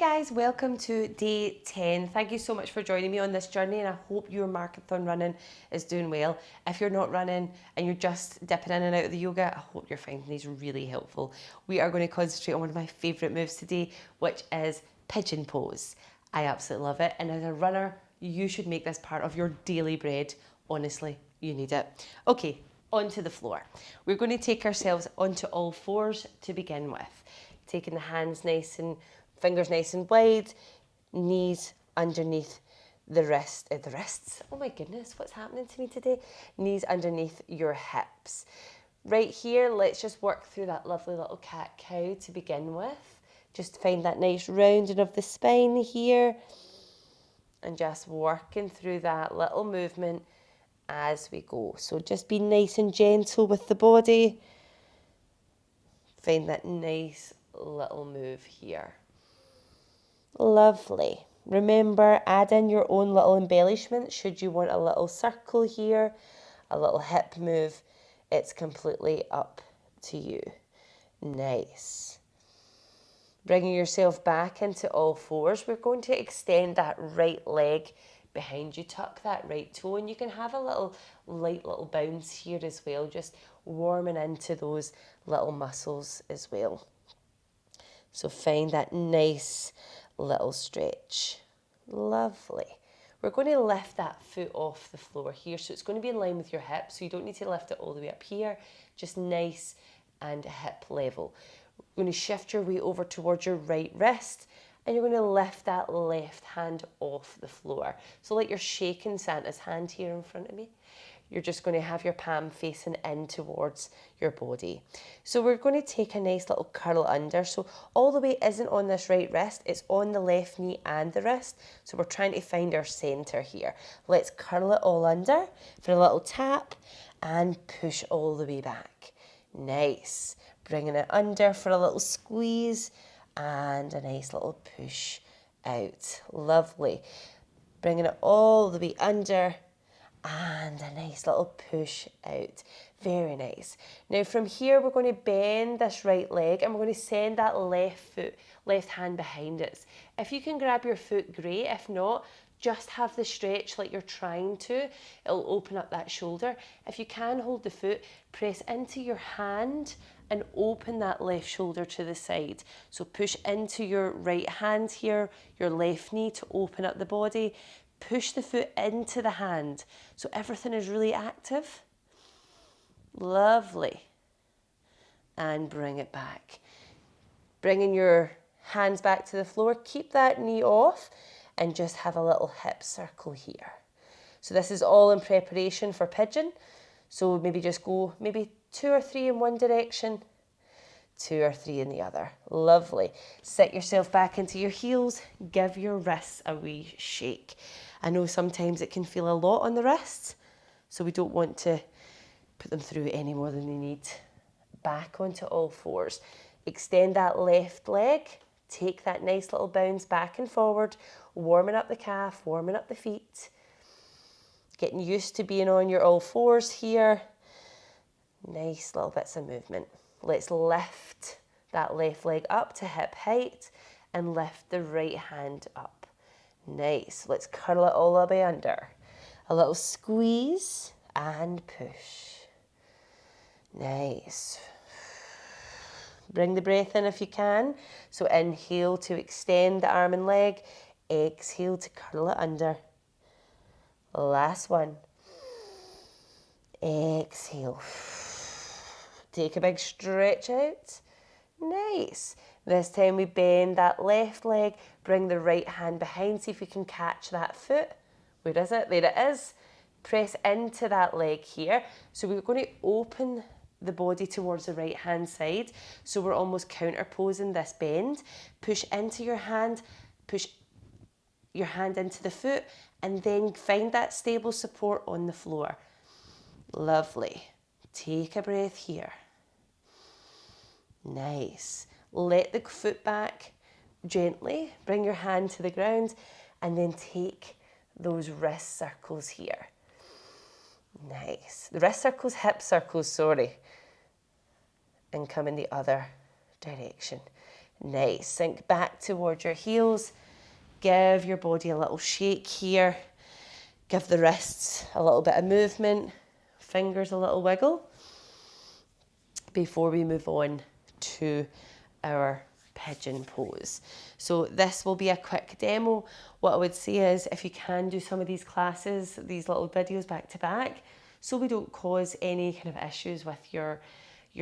Guys, welcome to day 10. Thank you so much for joining me on this journey, and I hope your Marcothon running is doing well. If you're not running and you're just dipping in and out of the yoga, I hope you're finding these really helpful. We are going to concentrate on one of my favourite moves today, which is pigeon pose. I absolutely love it, and as a runner, you should make this part of your daily bread. Honestly, you need it. Okay, onto the floor. We're going to take ourselves onto all fours to begin with. Taking the hands fingers nice and wide, knees underneath the wrists. Oh my goodness, what's happening to me today? Knees underneath your hips. Right here, let's just work through that lovely little cat-cow to begin with. Just find that nice rounding of the spine here. And just working through that little movement as we go. So just be nice and gentle with the body. Find that nice little move here. Lovely. Remember, add in your own little embellishment. Should you want a little circle here, a little hip move, it's completely up to you. Nice. Bringing yourself back into all fours, we're going to extend that right leg behind you. Tuck that right toe, and you can have a light little bounce here as well, just warming into those little muscles as well. So find that nice little stretch. Lovely. We're going to lift that foot off the floor here, so it's going to be in line with your hip, so you don't need to lift it all the way up here, just nice and hip level. We're going to shift your weight over towards your right wrist, and you're going to lift that left hand off the floor. So like you're shaking Santa's hand here in front of me. You're just going to have your palm facing in towards your body. So we're going to take a nice little curl under. So all the weight isn't on this right wrist, it's on the left knee and the wrist. So we're trying to find our center here. Let's curl it all under for a little tap and push all the way back. Nice. Bringing it under for a little squeeze and a nice little push out. Lovely. Bringing it all the way under and a nice little push out. Very nice. Now from here, we're going to bend this right leg and we're going to send that left hand behind us. If you can grab your foot, great. If not, just have the stretch like you're trying to. It'll open up that shoulder. If you can hold the foot, press into your hand and open that left shoulder to the side. So push into your right hand here, your left knee to open up the body. Push the foot into the hand, so everything is really active. Lovely. And bring it back. Bringing your hands back to the floor, keep that knee off and just have a little hip circle here. So this is all in preparation for pigeon. So maybe just go 2 or 3 in one direction, 2 or 3 in the other. Lovely. Sit yourself back into your heels. Give your wrists a wee shake. I know sometimes it can feel a lot on the wrists, so we don't want to put them through any more than they need. Back onto all fours. Extend that left leg. Take that nice little bounce back and forward, warming up the calf, warming up the feet. Getting used to being on your all fours here. Nice little bits of movement. Let's lift that left leg up to hip height and lift the right hand up. Nice. Let's curl it all the way under. A little squeeze and push. Nice. Bring the breath in if you can. So inhale to extend the arm and leg. Exhale to curl it under. Last one. Exhale. Take a big stretch out. Nice. This time we bend that left leg, bring the right hand behind, see if you can catch that foot. Where is it? There it is. Press into that leg here. So we're going to open the body towards the right hand side. So we're almost counterposing this bend. Push into your hand, push your hand into the foot, and then find that stable support on the floor. Lovely. Take a breath here. Nice. Let the foot back gently. Bring your hand to the ground and then take those wrist circles here. Nice. The wrist circles, hip circles, sorry. And come in the other direction. Nice. Sink back towards your heels. Give your body a little shake here. Give the wrists a little bit of movement. Fingers a little wiggle before we move on to our pigeon pose. So this will be a quick demo. What I would say is if you can do some of these classes, these little videos back to back, so we don't cause any kind of issues with your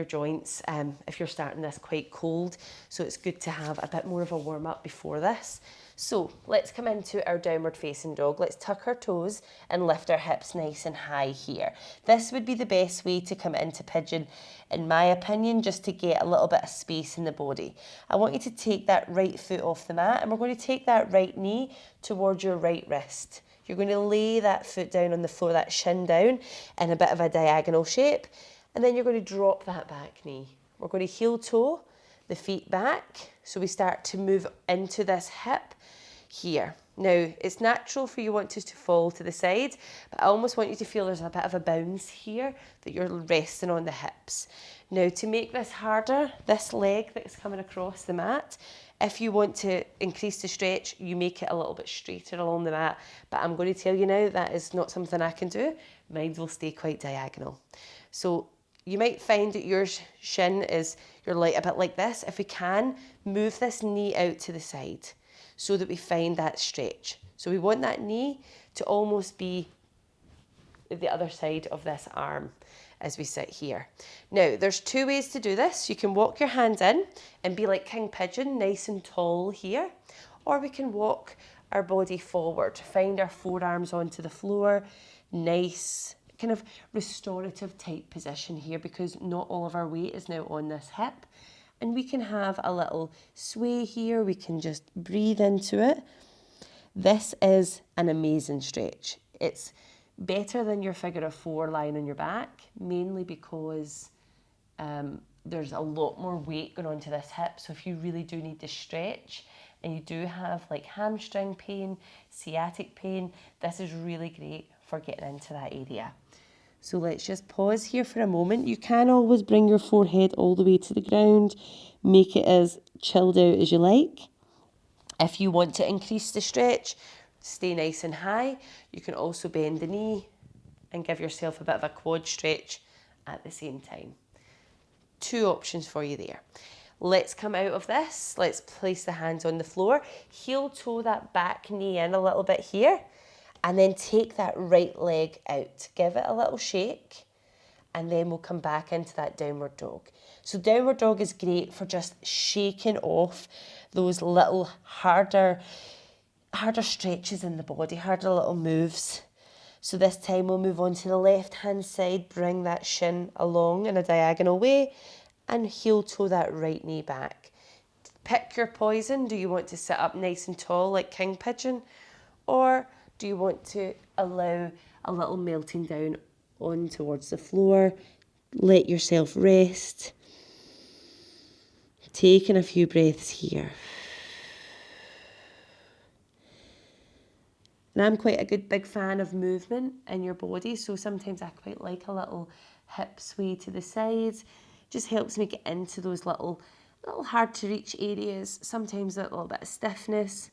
joints if you're starting this quite cold. So it's good to have a bit more of a warm up before this. So let's come into our downward facing dog. Let's tuck our toes and lift our hips nice and high here. This would be the best way to come into pigeon, in my opinion, just to get a little bit of space in the body. I want you to take that right foot off the mat, and we're going to take that right knee towards your right wrist. You're going to lay that foot down on the floor, that shin down in a bit of a diagonal shape, and then you're going to drop that back knee. We're going to heel toe the feet back, so we start to move into this hip here. Now, it's natural for you want us to fall to the side, but I almost want you to feel there's a bit of a bounce here, that you're resting on the hips. Now, to make this harder, this leg that's coming across the mat, if you want to increase the stretch, you make it a little bit straighter along the mat, but I'm going to tell you now that is not something I can do. Mine will stay quite diagonal. So you might find that your shin is, you're a bit like this. If we can, move this knee out to the side so that we find that stretch. So we want that knee to almost be the other side of this arm as we sit here. Now, there's two ways to do this. You can walk your hands in and be like king pigeon, nice and tall here, or we can walk our body forward, find our forearms onto the floor, nice, kind of restorative type position here, because not all of our weight is now on this hip. And we can have a little sway here. We can just breathe into it. This is an amazing stretch. It's better than your figure of four lying on your back, mainly because there's a lot more weight going onto this hip. So if you really do need to stretch and you do have like hamstring pain, sciatic pain, this is really great for getting into that area. So let's just pause here for a moment. You can always bring your forehead all the way to the ground, make it as chilled out as you like. If you want to increase the stretch, stay nice and high. You can also bend the knee and give yourself a bit of a quad stretch at the same time. Two options for you there. Let's come out of this. Let's place the hands on the floor. Heel toe that back knee in a little bit here. And then take that right leg out. Give it a little shake. And then we'll come back into that downward dog. So downward dog is great for just shaking off those little harder stretches in the body, harder little moves. So this time we'll move on to the left hand side, bring that shin along in a diagonal way and heel toe that right knee back. Pick your poison. Do you want to sit up nice and tall like king pigeon, or do you want to allow a little melting down on towards the floor? Let yourself rest. Taking a few breaths here. And I'm quite a good big fan of movement in your body, so sometimes I quite like a little hip sway to the sides. Just helps me get into those little hard to reach areas, sometimes a little bit of stiffness,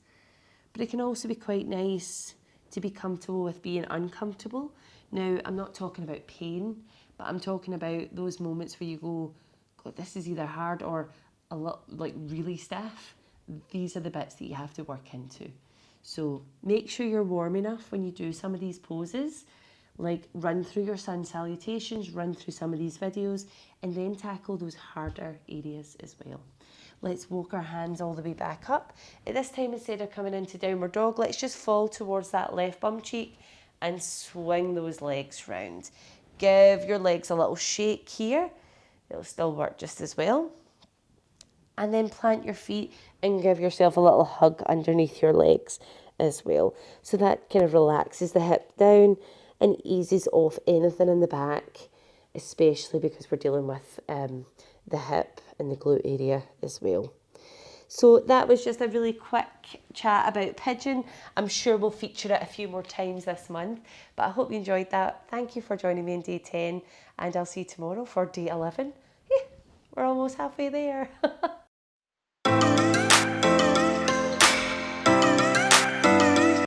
but it can also be quite nice to be comfortable with being uncomfortable. Now, I'm not talking about pain, but I'm talking about those moments where you go, God, this is either hard or a lot like really stiff. These are the bits that you have to work into. So make sure you're warm enough when you do some of these poses, like run through your sun salutations, run through some of these videos, and then tackle those harder areas as well. Let's walk our hands all the way back up. At this time, instead of coming into downward dog, let's just fall towards that left bum cheek and swing those legs round. Give your legs a little shake here. It'll still work just as well. And then plant your feet and give yourself a little hug underneath your legs as well. So that kind of relaxes the hip down and eases off anything in the back, especially because we're dealing with the hip and the glute area as well. So that was just a really quick chat about pigeon. I'm sure we'll feature it a few more times this month, but I hope you enjoyed that. Thank you for joining me in day 10, and I'll see you tomorrow for day 11. We're almost halfway there.